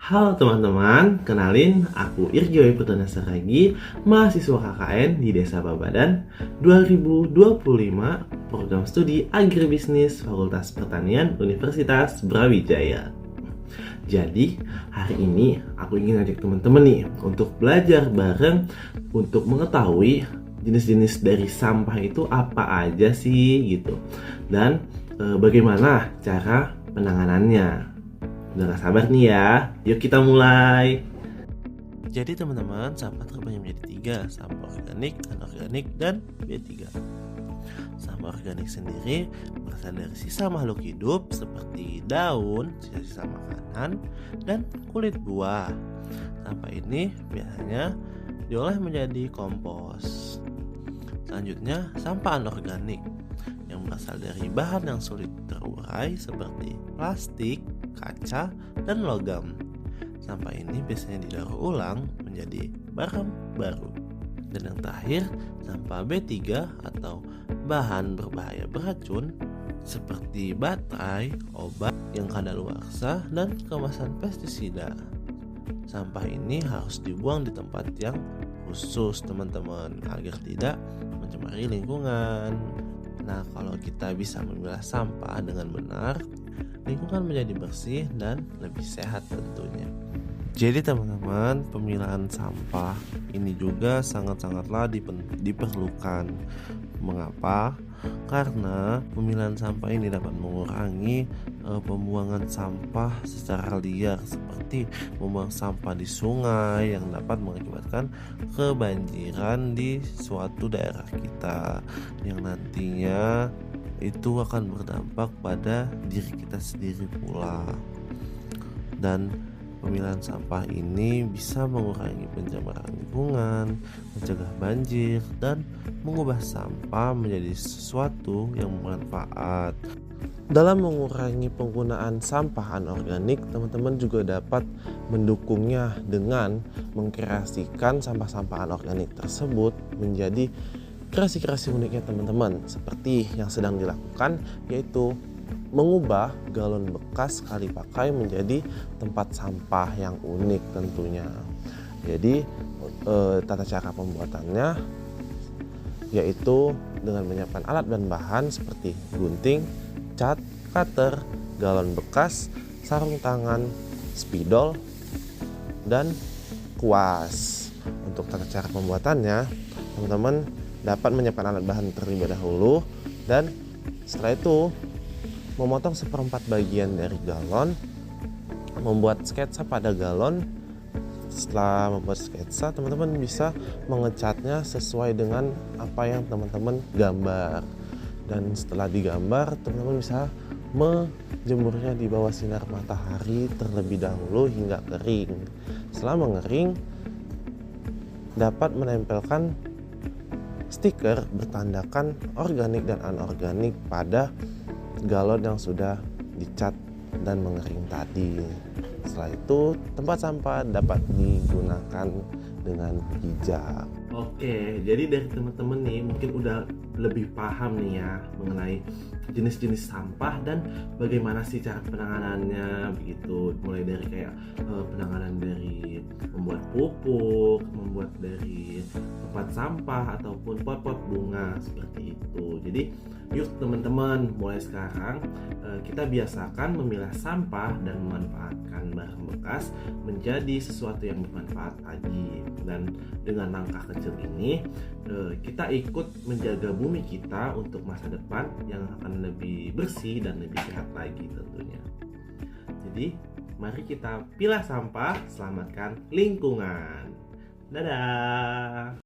Halo teman-teman, kenalin aku Irjoy Putana Saragi, mahasiswa KKN di Desa Babadan 2025, program studi Agribisnis Fakultas Pertanian Universitas Brawijaya. Jadi, hari ini aku ingin ajak teman-teman nih untuk belajar bareng untuk mengetahui jenis-jenis dari sampah itu apa aja sih gitu. Dan bagaimana cara penanganannya. Udah gak sabar nih ya, yuk kita mulai. Jadi teman-teman, sampah terbagi menjadi 3, sampah organik, anorganik, dan B3. Sampah organik sendiri berasal dari sisa makhluk hidup seperti daun, sisa-sisa makanan, dan kulit buah. Sampah ini biasanya diolah menjadi kompos. Selanjutnya, sampah anorganik yang berasal dari bahan yang sulit terurai seperti plastik, kaca, dan logam. Sampah ini biasanya didaur ulang menjadi barang baru. Dan yang terakhir, sampah B3 atau bahan berbahaya beracun seperti baterai, obat yang kadaluarsa, dan kemasan pestisida. Sampah ini harus dibuang di tempat yang khusus teman-teman agar tidak mencemari lingkungan. Nah, kalau kita bisa memilah sampah dengan benar, lingkungan menjadi bersih dan lebih sehat tentunya. Jadi teman-teman, pemilahan sampah ini juga sangat-sangatlah diperlukan. Mengapa? Karena pemilahan sampah ini dapat mengurangi pembuangan sampah secara liar, seperti membuang sampah di sungai yang dapat mengakibatkan kebanjiran di suatu daerah kita, yang nantinya itu akan berdampak pada diri kita sendiri pula. Dan pemilahan sampah ini bisa mengurangi pencemaran lingkungan, mencegah banjir, dan mengubah sampah menjadi sesuatu yang bermanfaat. Dalam mengurangi penggunaan sampah anorganik, teman-teman juga dapat mendukungnya dengan mengkreasikan sampah-sampah anorganik tersebut menjadi kreasi-kreasi uniknya teman-teman, seperti yang sedang dilakukan, yaitu mengubah galon bekas sekali pakai menjadi tempat sampah yang unik tentunya. Jadi tata cara pembuatannya yaitu dengan menyiapkan alat dan bahan seperti gunting, cat, cutter, galon bekas, sarung tangan, spidol, dan kuas. Untuk tata cara pembuatannya, teman-teman dapat menyiapkan alat bahan terlebih dahulu, dan setelah itu memotong seperempat bagian dari galon, membuat sketsa pada galon. Setelah membuat sketsa, teman-teman bisa mengecatnya sesuai dengan apa yang teman-teman gambar. Dan setelah digambar, teman-teman bisa menjemurnya di bawah sinar matahari terlebih dahulu hingga kering. Setelah mengering, dapat menempelkan stiker bertandakan organik dan anorganik pada galon yang sudah dicat dan mengering tadi. Setelah itu, tempat sampah dapat digunakan dengan bijak. Oke, jadi dari teman-teman nih mungkin udah lebih paham nih ya mengenai jenis-jenis sampah dan bagaimana sih cara penanganannya begitu. Mulai dari kayak penanganan dari membuat pupuk, membuat dari tempat sampah ataupun pot-pot bunga seperti itu. Jadi yuk teman-teman, mulai sekarang kita biasakan memilah sampah dan memanfaatkan barang bekas menjadi sesuatu yang bermanfaat lagi. Dan dengan langkah kecil ini kita ikut menjaga bumi kita untuk masa depan yang akan lebih bersih dan lebih sehat lagi tentunya. Jadi mari kita pilah sampah, selamatkan lingkungan. Dadah.